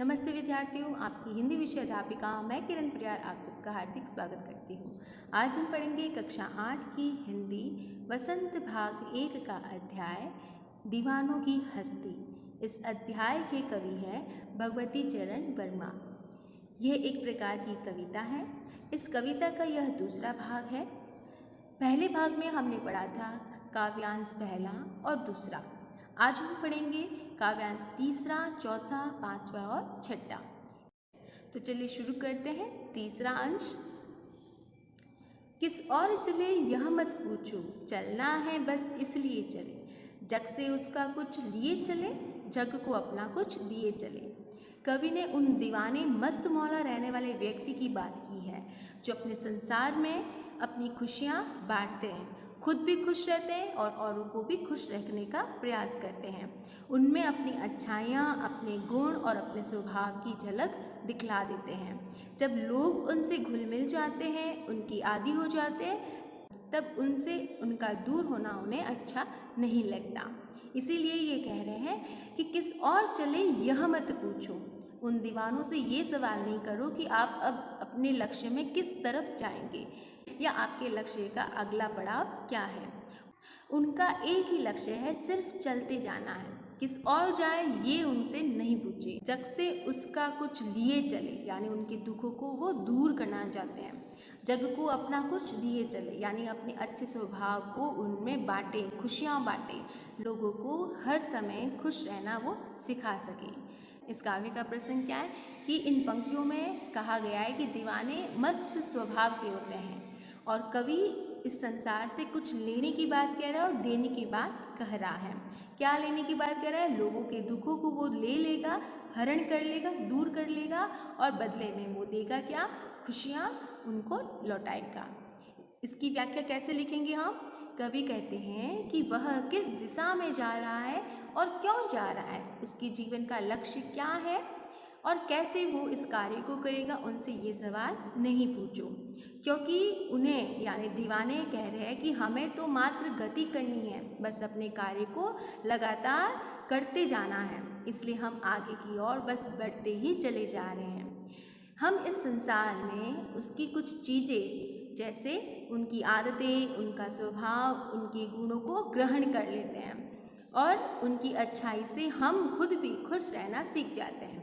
नमस्ते विद्यार्थियों, आपकी हिंदी विषय अध्यापिका मैं किरण प्रिया आप सबका हार्दिक स्वागत करती हूँ। आज हम पढ़ेंगे कक्षा 8 की हिंदी वसंत भाग 1 का अध्याय दीवानों की हस्ती। इस अध्याय के कवि हैं भगवती चरण वर्मा। यह एक प्रकार की कविता है। इस कविता का यह दूसरा भाग है। पहले भाग में हमने पढ़ा था काव्यांश पहला और दूसरा। आज हम पढ़ेंगे काव्यांश तीसरा, चौथा, पांचवा और छठा। तो चलिए शुरू करते हैं। तीसरा अंश। किस और चले यह मत पूछो, चलना है बस इसलिए चले, जग से उसका कुछ लिए चले, जग को अपना कुछ दिए चले। कवि ने उन दीवाने मस्त मौला रहने वाले व्यक्ति की बात की है जो अपने संसार में अपनी खुशियाँ बांटते हैं, खुद भी खुश रहते हैं और औरों को भी खुश रखने का प्रयास करते हैं। उनमें अपनी अच्छाइयाँ, अपने गुण और अपने स्वभाव की झलक दिखला देते हैं। जब लोग उनसे घुल मिल जाते हैं, उनकी आदी हो जाते हैं, तब उनसे उनका दूर होना उन्हें अच्छा नहीं लगता। इसीलिए ये कह रहे हैं कि किस और चले यह मत पूछो। उन दीवानों से ये सवाल नहीं करो कि आप अब अपने लक्ष्य में किस तरफ जाएंगे या आपके लक्ष्य का अगला पड़ाव क्या है। उनका एक ही लक्ष्य है, सिर्फ चलते जाना है। किस और जाए ये उनसे नहीं पूछे। जग से उसका कुछ लिए चले, यानी उनके दुखों को वो दूर करना चाहते हैं। जग को अपना कुछ दिए चले, यानी अपने अच्छे स्वभाव को उनमें बांटे, खुशियाँ बांटे, लोगों को हर समय खुश रहना वो सिखा सके। इस काव्य का प्रसंग क्या है कि इन पंक्तियों में कहा गया है कि दीवाने मस्त स्वभाव के होते हैं और कवि इस संसार से कुछ लेने की बात कह रहा है और देने की बात कह रहा है। क्या लेने की बात कह रहा है? लोगों के दुखों को वो ले लेगा, हरण कर लेगा, दूर कर लेगा और बदले में वो देगा क्या? खुशियाँ उनको लौटाएगा। इसकी व्याख्या कैसे लिखेंगे हम? कवि कहते हैं कि वह किस दिशा में जा रहा है और क्यों जा रहा है, उसके जीवन का लक्ष्य क्या है और कैसे वो इस कार्य को करेगा, उनसे ये सवाल नहीं पूछो। क्योंकि उन्हें यानी दीवाने कह रहे हैं कि हमें तो मात्र गति करनी है, बस अपने कार्य को लगातार करते जाना है, इसलिए हम आगे की ओर बस बढ़ते ही चले जा रहे हैं। हम इस संसार में उसकी कुछ चीज़ें जैसे उनकी आदतें, उनका स्वभाव, उनके गुणों को ग्रहण कर लेते हैं और उनकी अच्छाई से हम खुद भी खुश रहना सीख जाते हैं।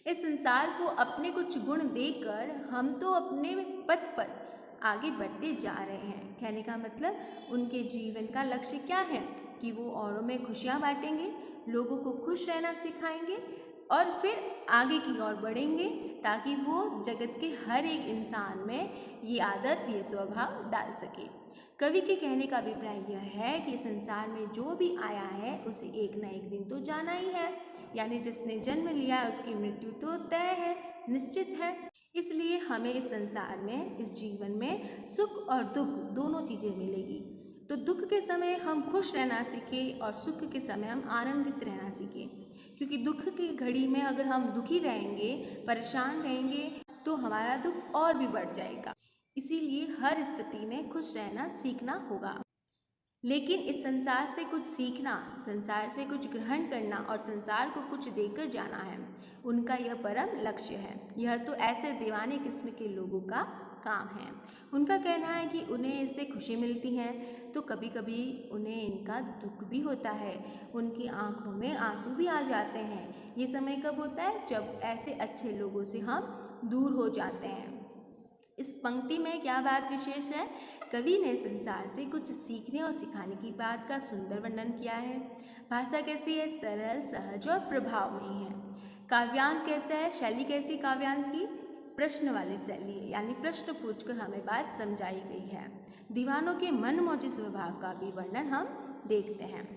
इस संसार को अपने कुछ गुण देकर हम तो अपने पथ पर आगे बढ़ते जा रहे हैं। कहने का मतलब उनके जीवन का लक्ष्य क्या है कि वो औरों में खुशियाँ बांटेंगे, लोगों को खुश रहना सिखाएंगे और फिर आगे की ओर बढ़ेंगे ताकि वो जगत के हर एक इंसान में ये आदत, ये स्वभाव डाल सके। कवि के कहने का अभिप्राय यह है कि संसार में जो भी आया है उसे एक न एक दिन तो जाना ही है, यानी जिसने जन्म लिया है उसकी मृत्यु तो तय है, निश्चित है। इसलिए हमें इस संसार में, इस जीवन में सुख और दुख दोनों चीज़ें मिलेगी। तो दुख के समय हम खुश रहना सीखें और सुख के समय हम आनंदित रहना सीखें, क्योंकि दुख की घड़ी में अगर हम दुखी रहेंगे, परेशान रहेंगे तो हमारा दुख और भी बढ़ जाएगा। इसीलिए हर स्थिति में खुश रहना सीखना होगा। लेकिन इस संसार से कुछ सीखना, संसार से कुछ ग्रहण करना और संसार को कुछ देकर जाना है, उनका यह परम लक्ष्य है। यह तो ऐसे दीवाने किस्म के लोगों का काम है। उनका कहना है कि उन्हें इससे खुशी मिलती है तो कभी कभी उन्हें इनका दुख भी होता है, उनकी आंखों में आंसू भी आ जाते हैं। ये समय कब होता है? जब ऐसे अच्छे लोगों से हम दूर हो जाते हैं। इस पंक्ति में क्या बात विशेष है? कवि ने संसार से कुछ सीखने और सिखाने की बात का सुंदर वर्णन किया है। भाषा कैसी है? सरल, सहज और प्रभावमयी है। काव्यांश कैसा है? शैली कैसी काव्यांश की? प्रश्न वाली शैली है, यानी प्रश्न पूछकर हमें बात समझाई गई है। दीवानों के मनमौजी स्वभाव का भी वर्णन हम देखते हैं।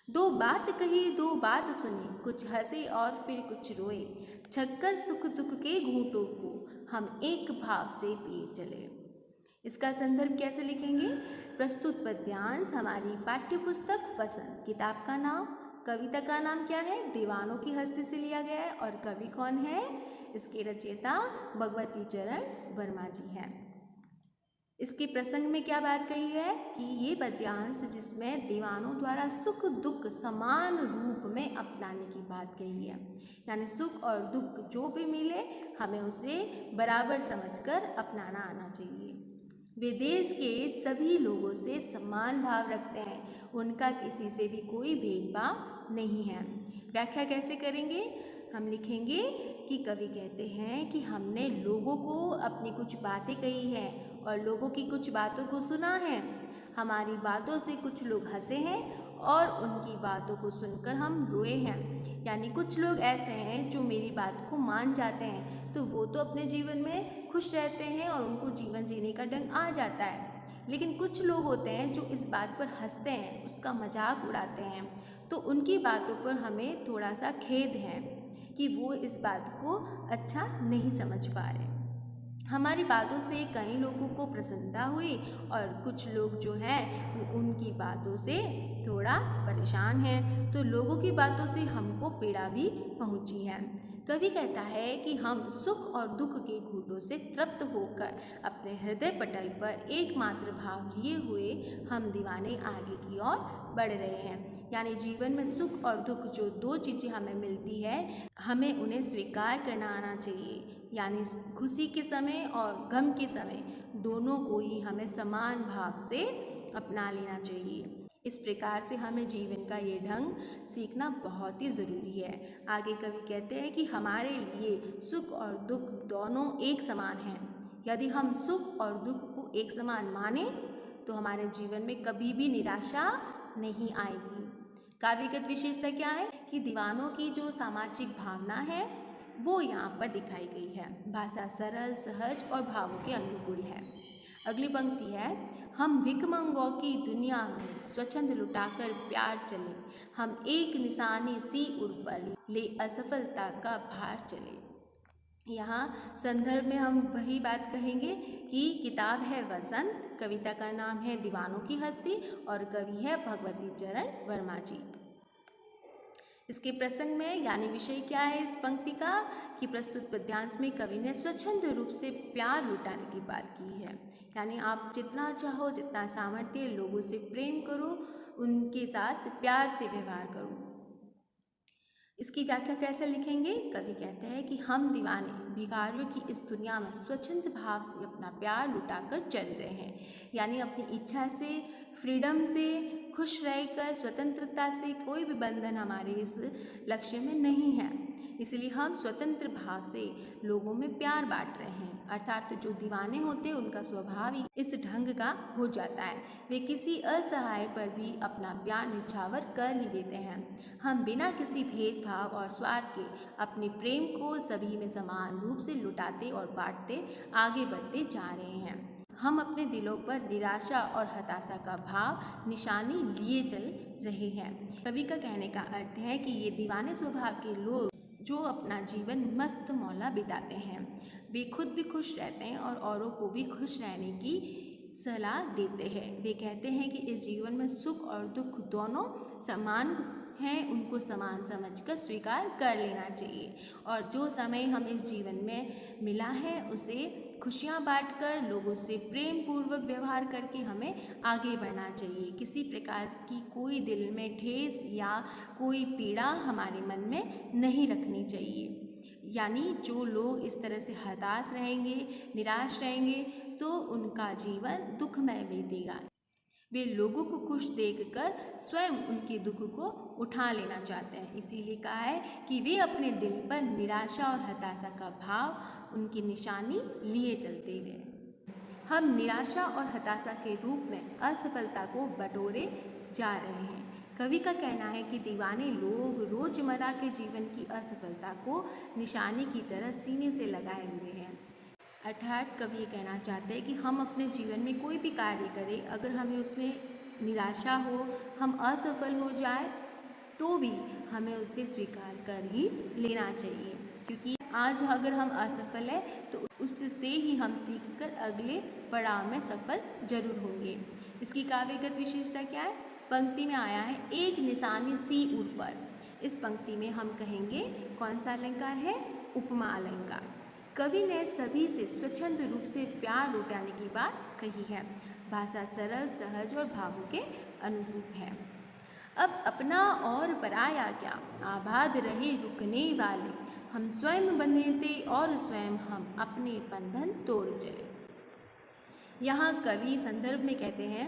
दो बात कही, दो बात सुनी, कुछ हंसे और फिर कुछ रोए, छक्कर सुख दुख के घूंटों को हम एक भाव से पिए चले। इसका संदर्भ कैसे लिखेंगे? प्रस्तुत पद्यांश हमारी पाठ्य पुस्तक वसंत, किताब का नाम, कविता का नाम क्या है? दीवानों की हस्ती से लिया गया है और कवि कौन है? इसके रचयिता भगवती चरण वर्मा जी हैं। इसके प्रसंग में क्या बात कही है कि ये पद्यांश जिसमें दीवानों द्वारा सुख दुख समान रूप में अपनाने की बात कही है, यानी सुख और दुख जो भी मिले हमें उसे बराबर समझकर अपनाना आना चाहिए। वे देश के सभी लोगों से समान भाव रखते हैं, उनका किसी से भी कोई भेदभाव नहीं है। व्याख्या कैसे करेंगे? हम लिखेंगे कि कवि कहते हैं कि हमने लोगों को अपनी कुछ बातें कही हैं और लोगों की कुछ बातों को सुना है। हमारी बातों से कुछ लोग हंसे हैं और उनकी बातों को सुनकर हम रोए हैं। यानी कुछ लोग ऐसे हैं जो मेरी बात को मान जाते हैं तो वो तो अपने जीवन में खुश रहते हैं और उनको जीवन जीने का ढंग आ जाता है, लेकिन कुछ लोग होते हैं जो इस बात पर हंसते हैं, उसका मजाक उड़ाते हैं, तो उनकी बातों पर हमें थोड़ा सा खेद है कि वो इस बात को अच्छा नहीं समझ पा रहे। हमारी बातों से कई लोगों को प्रसन्नता हुई और कुछ लोग जो हैं वो उनकी बातों से थोड़ा परेशान हैं, तो लोगों की बातों से हमको पीड़ा भी पहुंची है। कवि कहता है कि हम सुख और दुख के घूंटों से तृप्त होकर अपने हृदय पटल पर एकमात्र भाव लिए हुए हम दीवाने आगे की ओर बढ़ रहे हैं। यानी जीवन में सुख और दुख जो दो चीज़ें हमें मिलती है, हमें उन्हें स्वीकार करना आना चाहिए। यानी खुशी के समय और गम के समय दोनों को ही हमें समान भाव से अपना लेना चाहिए। इस प्रकार से हमें जीवन का ये ढंग सीखना बहुत ही ज़रूरी है। आगे कवि कहते हैं कि हमारे लिए सुख और दुख दोनों एक समान हैं। यदि हम सुख और दुख को एक समान माने तो हमारे जीवन में कभी भी निराशा नहीं आएगी। काव्यगत विशेषता क्या है कि दीवानों की जो सामाजिक भावना है वो यहाँ पर दिखाई गई है। भाषा सरल, सहज और भावों के अनुकूल है। अगली पंक्ति है, हम भिखमंगों की दुनिया में स्वच्छंद लुटाकर प्यार चले, हम एक निशानी सी उड़ पर ले असफलता का भार चले। यहाँ संदर्भ में हम वही बात कहेंगे कि किताब है वसंत, कविता का नाम है दीवानों की हस्ती और कवि है भगवती चरण वर्मा जी। इसके प्रसंग में यानी विषय क्या है इस पंक्ति का कि प्रस्तुत पद्यांश में कवि ने स्वच्छंद रूप से प्यार लुटाने की बात की है। यानी आप जितना चाहो, जितना सामर्थ्य, लोगों से प्रेम करो, उनके साथ प्यार से व्यवहार करो। इसकी व्याख्या कैसे लिखेंगे? कवि कहते हैं कि हम दीवाने भिखारियों की इस दुनिया में स्वच्छंद भाव से अपना प्यार लुटाकर चल रहे हैं। यानी अपनी इच्छा से, फ्रीडम से, खुश रहकर, स्वतंत्रता से कोई भी बंधन हमारे इस लक्ष्य में नहीं है। इसलिए हम स्वतंत्र भाव से लोगों में प्यार बांट रहे हैं। अर्थात जो दीवाने होते हैं उनका स्वभाव ही इस ढंग का हो जाता है। वे किसी असहाय पर भी अपना प्यार निछावर कर ही देते हैं। हम बिना किसी भेदभाव और स्वार्थ के अपने प्रेम को सभी में समान रूप से लुटाते और बांटते आगे बढ़ते जा रहे हैं। हम अपने दिलों पर निराशा और हताशा का भाव निशानी लिए चल रहे हैं। कवि का कहने का अर्थ है कि ये दीवाने स्वभाव के लोग जो अपना जीवन मस्त मौला बिताते हैं, वे खुद भी खुश रहते हैं और औरों को भी खुश रहने की सलाह देते हैं। वे कहते हैं कि इस जीवन में सुख और दुख दोनों समान हैं, उनको समान समझकर स्वीकार कर लेना चाहिए और जो समय हम इस जीवन में मिला है उसे खुशियाँ बांटकर, लोगों से प्रेम पूर्वक व्यवहार करके हमें आगे बढ़ना चाहिए। किसी प्रकार की कोई दिल में ठेस या कोई पीड़ा हमारे मन में नहीं रखनी चाहिए। यानी जो लोग इस तरह से हताश रहेंगे, निराश रहेंगे, तो उनका जीवन दुखमय बीतेगा। वे लोगों को खुश देखकर स्वयं उनके दुख को उठा लेना चाहते हैं। इसीलिए कहा है कि वे अपने दिल पर निराशा और हताशा का भाव उनकी निशानी लिए चलते रहे। हम निराशा और हताशा के रूप में असफलता को बटोरे जा रहे हैं। कवि का कहना है कि दीवाने लोग रोजमर्रा के जीवन की असफलता को निशानी की तरह सीने से लगाए हुए हैं। अर्थात कवि ये कहना चाहते हैं कि हम अपने जीवन में कोई भी कार्य करें, अगर हमें उसमें निराशा हो, हम असफल हो जाए, तो भी हमें उसे स्वीकार कर ही लेना चाहिए, क्योंकि आज अगर हम असफल हैं तो उससे ही हम सीखकर अगले पड़ाव में सफल जरूर होंगे। इसकी काव्यगत विशेषता क्या है? पंक्ति में आया है एक निशानी सी उड़ पर। इस पंक्ति में हम कहेंगे कौन सा अलंकार है? उपमा अलंकार। कवि ने सभी से स्वच्छंद रूप से प्यार लौटाने की बात कही है। भाषा सरल, सहज और भावों के अनुरूप है। अब अपना और पराया क्या, आबाद रहे रुकने वाले, हम स्वयं बंधे थे और स्वयं हम अपने बंधन तोड़ चले। यहाँ कवि संदर्भ में कहते हैं,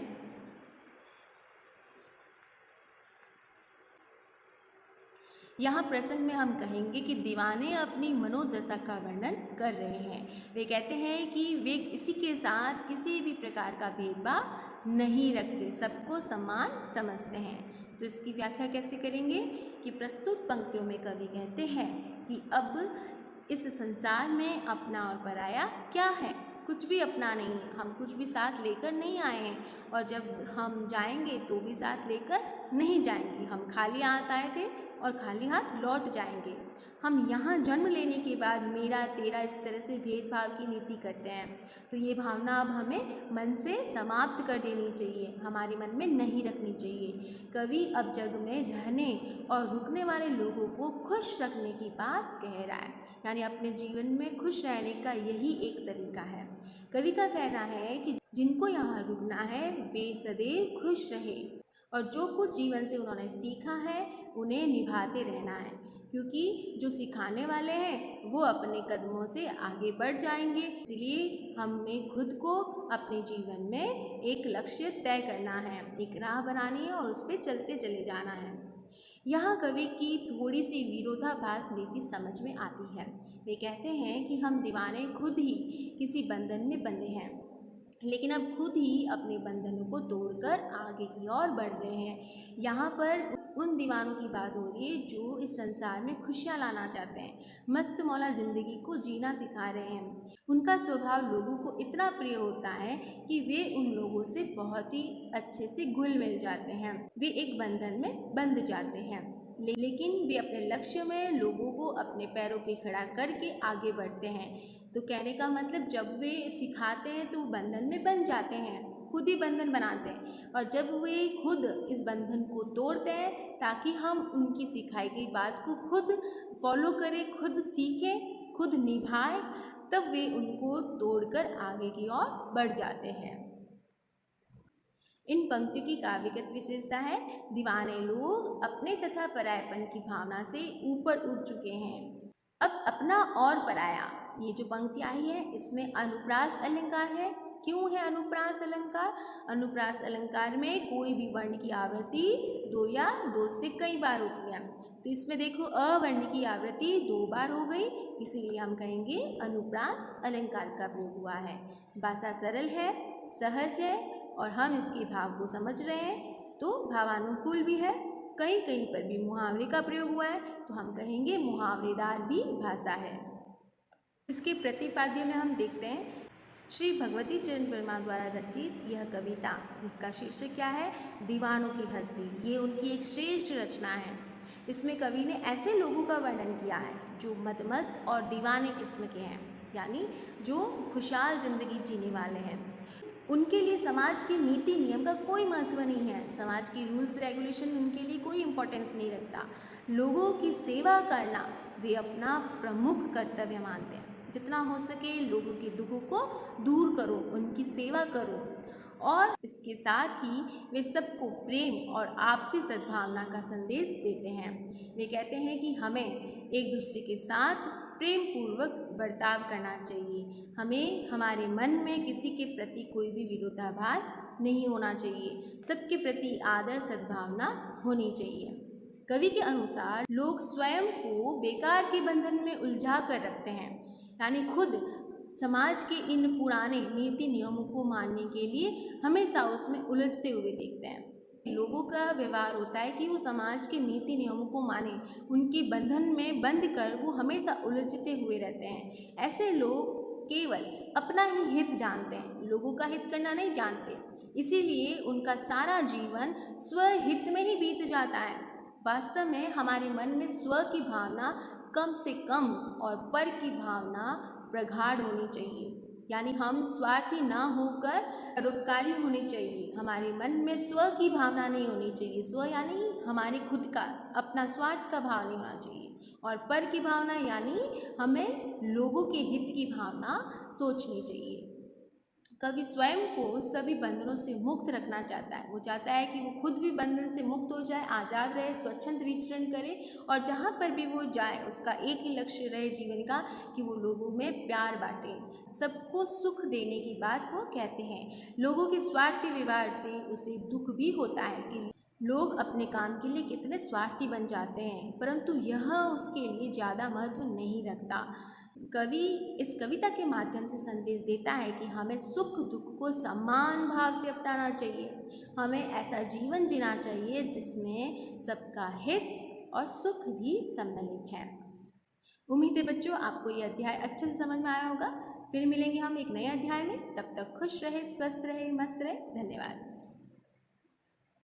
यहाँ प्रसंग में हम कहेंगे कि दीवाने अपनी मनोदशा का वर्णन कर रहे हैं। वे कहते हैं कि वे किसी के साथ किसी भी प्रकार का भेदभाव नहीं रखते, सबको समान समझते हैं। तो इसकी व्याख्या कैसे करेंगे कि प्रस्तुत पंक्तियों में कवि कहते हैं कि अब इस संसार में अपना और पराया क्या है, कुछ भी अपना नहीं है। हम कुछ भी साथ लेकर नहीं आए हैं और जब हम जाएंगे तो भी साथ लेकर नहीं जाएंगे। हम खाली हाथ आए थे और खाली हाथ लौट जाएंगे। हम यहाँ जन्म लेने के बाद मेरा तेरा इस तरह से भेदभाव की नीति करते हैं, तो ये भावना अब हमें मन से समाप्त कर देनी चाहिए, हमारे मन में नहीं रखनी चाहिए। कवि अब जग में रहने और रुकने वाले लोगों को खुश रखने की बात कह रहा है, यानी अपने जीवन में खुश रहने का यही एक तरीका है। कवि का कहना है कि जिनको यहाँ रुकना है वे सदैव खुश रहे और जो कुछ जीवन से उन्होंने सीखा है उन्हें निभाते रहना है, क्योंकि जो सिखाने वाले हैं वो अपने कदमों से आगे बढ़ जाएंगे। इसलिए हमें खुद को अपने जीवन में एक लक्ष्य तय करना है, एक राह बनानी है और उस पर चलते चले जाना है। यहाँ कवि की थोड़ी सी विरोधाभास नीति समझ में आती है। वे कहते हैं कि हम दीवाने खुद ही किसी बंधन में बंधे हैं, लेकिन अब खुद ही अपने बंधनों को तोड़कर आगे की ओर बढ़ रहे हैं। यहाँ पर उन दीवानों की बात हो रही है जो इस संसार में खुशियाँ लाना चाहते हैं, मस्त मौला ज़िंदगी को जीना सिखा रहे हैं। उनका स्वभाव लोगों को इतना प्रिय होता है कि वे उन लोगों से बहुत ही अच्छे से घुल मिल जाते हैं, वे एक बंधन में बंध जाते हैं। लेकिन वे अपने लक्ष्य में लोगों को अपने पैरों पे खड़ा करके आगे बढ़ते हैं। तो कहने का मतलब जब वे सिखाते हैं तो बंधन में बन जाते हैं, खुद ही बंधन बनाते हैं, और जब वे खुद इस बंधन को तोड़ते हैं ताकि हम उनकी सिखाई गई बात को खुद फॉलो करें, खुद सीखें, खुद निभाएं, तब वे उनको तोड़कर आगे की ओर बढ़ जाते हैं। इन पंक्तियों की काव्यगत विशेषता है, दीवाने लोग अपने तथा परायपन की भावना से ऊपर उठ चुके हैं। अब अपना और पराया, ये जो पंक्ति आई है इसमें अनुप्रास अलंकार है। क्यों है अनुप्रास अलंकार? अनुप्रास अलंकार में कोई भी वर्ण की आवृत्ति दो या दो से कई बार होती है, तो इसमें देखो अवर्ण की आवृत्ति 2 बार हो गई, इसीलिए हम कहेंगे अनुप्रास अलंकार का प्रयोग हुआ है। भाषा सरल है, सहज है और हम इसके भाव को समझ रहे हैं, तो भावानुकूल भी है। कहीं कहीं पर भी मुहावरे का प्रयोग हुआ है, तो हम कहेंगे मुहावरेदार भी भाषा है। इसके प्रतिपाद्य में हम देखते हैं श्री भगवती चरण वर्मा द्वारा रचित यह कविता, जिसका शीर्षक क्या है, दीवानों की हस्ती। ये उनकी एक श्रेष्ठ रचना है। इसमें कवि ने ऐसे लोगों का वर्णन किया है जो मदमस्त और दीवाने किस्म के हैं, यानी जो खुशहाल जिंदगी जीने वाले हैं। उनके लिए समाज के नीति नियम का कोई महत्व नहीं है, समाज की रूल्स रेगुलेशन उनके लिए कोई इम्पोर्टेंस नहीं रखता। लोगों की सेवा करना वे अपना प्रमुख कर्तव्य मानते हैं। जितना हो सके लोगों के दुखों को दूर करो, उनकी सेवा करो, और इसके साथ ही वे सबको प्रेम और आपसी सद्भावना का संदेश देते हैं। वे कहते हैं कि हमें एक दूसरे के साथ प्रेम पूर्वक बर्ताव करना चाहिए, हमें हमारे मन में किसी के प्रति कोई भी विरोधाभास नहीं होना चाहिए, सबके प्रति आदर सद्भावना होनी चाहिए। कवि के अनुसार लोग स्वयं को बेकार के बंधन में उलझा कर रखते हैं, यानी खुद समाज के इन पुराने नीति नियमों को मानने के लिए हमेशा उसमें उलझते हुए देखते हैं। लोगों का व्यवहार होता है कि वो समाज के नीति नियमों को माने, उनके बंधन में बंध कर वो हमेशा उलझते हुए रहते हैं। ऐसे लोग केवल अपना ही हित जानते हैं, लोगों का हित करना नहीं जानते, इसीलिए उनका सारा जीवन स्वहित में ही बीत जाता है। वास्तव में हमारे मन में स्व की भावना कम से कम और पर की भावना प्रगाढ़ होनी चाहिए, यानी हम स्वार्थी ना होकर परोपकारी होने चाहिए। हमारे मन में स्व की भावना नहीं होनी चाहिए, स्व यानी हमारे खुद का, अपना स्वार्थ का भाव नहीं होना चाहिए। और पर की भावना यानी हमें लोगों के हित की भावना सोचनी चाहिए। कवि स्वयं को सभी बंधनों से मुक्त रखना चाहता है। वो चाहता है कि वो खुद भी बंधन से मुक्त हो जाए, आज़ाद रहे, स्वच्छंद विचरण करे और जहाँ पर भी वो जाए उसका एक ही लक्ष्य रहे जीवन का कि वो लोगों में प्यार बांटे, सबको सुख देने की बात वो कहते हैं। लोगों के स्वार्थी व्यवहार से उसे दुख भी होता है कि लोग अपने काम के लिए कितने स्वार्थी बन जाते हैं, परंतु यह उसके लिए ज़्यादा महत्व नहीं रखता। कवि इस कविता के माध्यम से संदेश देता है कि हमें सुख दुख को समान भाव से अपनाना चाहिए। हमें ऐसा जीवन जीना चाहिए जिसमें सबका हित और सुख भी सम्मिलित है। उम्मीद है बच्चों आपको यह अध्याय अच्छे से समझ में आया होगा। फिर मिलेंगे हम एक नए अध्याय में। तब तक खुश रहे, स्वस्थ रहे, मस्त रहे। धन्यवाद।